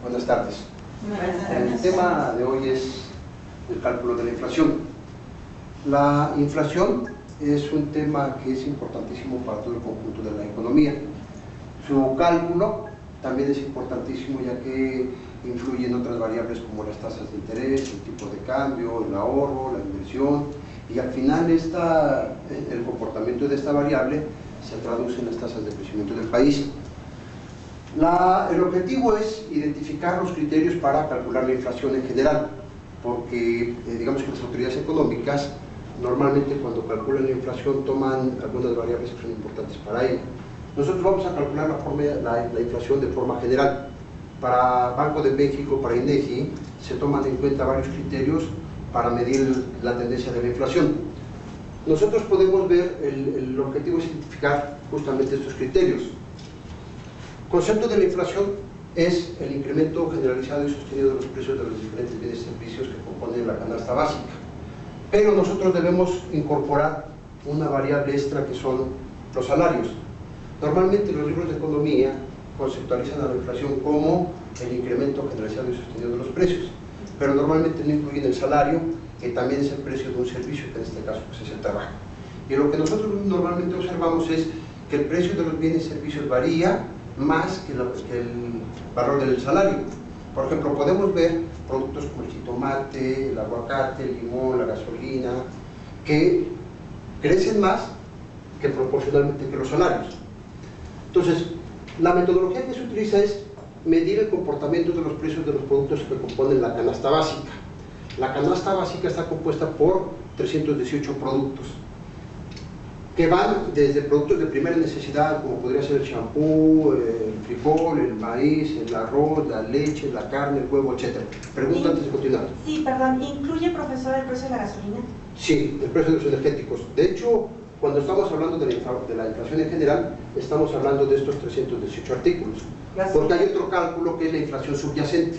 Buenas tardes. Buenas tardes. El tema de hoy es el cálculo de la inflación. La inflación es un tema que es importantísimo para todo el conjunto de la economía. Su cálculo también es importantísimo, ya que influye en otras variables como las tasas de interés, el tipo de cambio, el ahorro, la inversión, y al final el comportamiento de esta variable se traduce en las tasas de crecimiento del país. El objetivo es identificar los criterios para calcular la inflación en general, porque digamos que las autoridades económicas normalmente cuando calculan la inflación toman algunas variables que son importantes para ella. Nosotros vamos a calcular la inflación de forma general. Para Banco de México, para INEGI, se toman en cuenta varios criterios para medir la tendencia de la inflación. Nosotros podemos ver, el objetivo es identificar justamente estos criterios. El concepto de la inflación es el incremento generalizado y sostenido de los precios de los diferentes bienes y servicios que componen la canasta básica. Pero nosotros debemos incorporar una variable extra que son los salarios. Normalmente los libros de economía conceptualizan a la inflación como el incremento generalizado y sostenido de los precios, pero normalmente no incluyen el salario, que también es el precio de un servicio, que en este caso pues, es el trabajo. Y lo que nosotros normalmente observamos es que el precio de los bienes y servicios varía más que el valor del salario. Por ejemplo, podemos ver productos como el jitomate, el aguacate, el limón, la gasolina, que crecen más que proporcionalmente que los salarios. Entonces, la metodología que se utiliza es medir el comportamiento de los precios de los productos que componen la canasta básica. La canasta básica está compuesta por 318 productos, que van desde productos de primera necesidad, como podría ser el champú, el frijol, el maíz, el arroz, la leche, la carne, el huevo, etc. Pregunta antes de continuar. Sí, perdón, ¿incluye, profesor, el precio de la gasolina? Sí, el precio de los energéticos. De hecho, cuando estamos hablando de la inflación en general, estamos hablando de estos 318 artículos. Porque hay otro cálculo que es la inflación subyacente.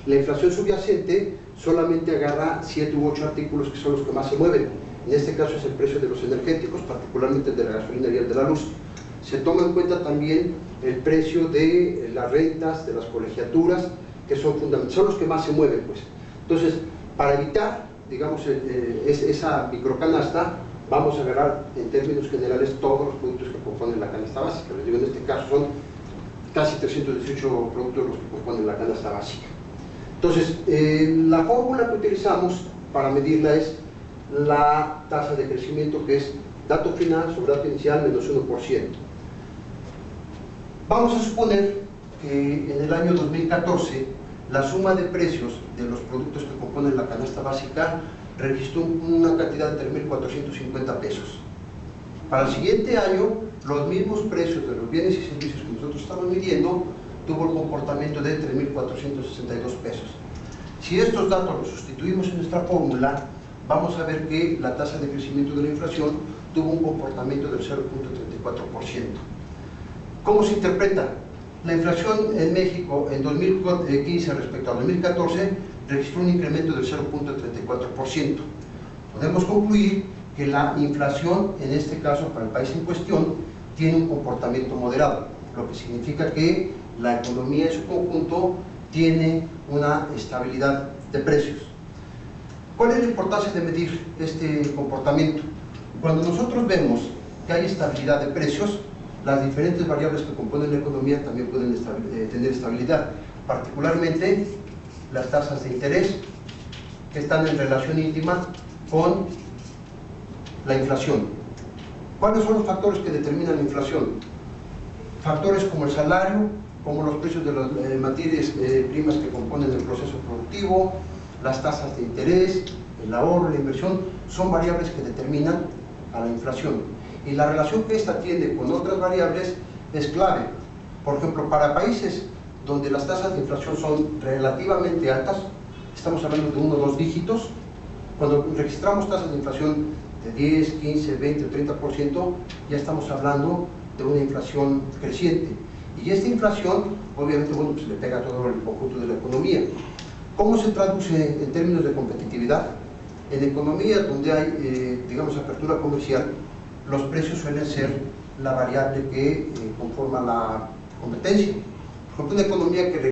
La inflación subyacente solamente agarra 7 u 8 artículos que son los que más se mueven. En este caso es el precio de los energéticos, particularmente el de la gasolina y el de la luz. Se toma en cuenta también el precio de las rentas, de las colegiaturas, que son fundamentales, son los que más se mueven, pues. Entonces, para evitar, digamos, esa microcanasta, vamos a agarrar en términos generales todos los productos que componen la canasta básica. Les digo, en este caso son casi 318 productos los que componen la canasta básica. Entonces, la fórmula que utilizamos para medirla es la tasa de crecimiento, que es dato final sobre dato inicial menos 1%. Vamos a suponer que en el año 2014 la suma de precios de los productos que componen la canasta básica registró una cantidad de 3.450 pesos. Para el siguiente año, los mismos precios de los bienes y servicios que nosotros estamos midiendo tuvo el comportamiento de 3.462 pesos. Si estos datos los sustituimos en nuestra fórmula, vamos a ver que la tasa de crecimiento de la inflación tuvo un comportamiento del 0.34%. ¿Cómo se interpreta? La inflación en México en 2015 respecto a 2014 registró un incremento del 0.34%. Podemos concluir que la inflación, en este caso para el país en cuestión, tiene un comportamiento moderado, lo que significa que la economía en su conjunto tiene una estabilidad de precios. ¿Cuál es la importancia de medir este comportamiento? Cuando nosotros vemos que hay estabilidad de precios, las diferentes variables que componen la economía también pueden tener estabilidad, particularmente las tasas de interés, que están en relación íntima con la inflación. ¿Cuáles son los factores que determinan la inflación? Factores como el salario, como los precios de las materias primas que componen el proceso productivo, las tasas de interés, el ahorro, la inversión, son variables que determinan a la inflación. Y la relación que esta tiene con otras variables es clave. Por ejemplo, para países donde las tasas de inflación son relativamente altas, estamos hablando de 1 o 2 dígitos, cuando registramos tasas de inflación de 10, 15, 20 o 30%, ya estamos hablando de una inflación creciente. Y esta inflación, obviamente, bueno, pues le pega a todo el conjunto de la economía. ¿Cómo se traduce en términos de competitividad? En economía donde hay, digamos, apertura comercial, los precios suelen ser la variable que conforma la competencia. Por ejemplo, una economía que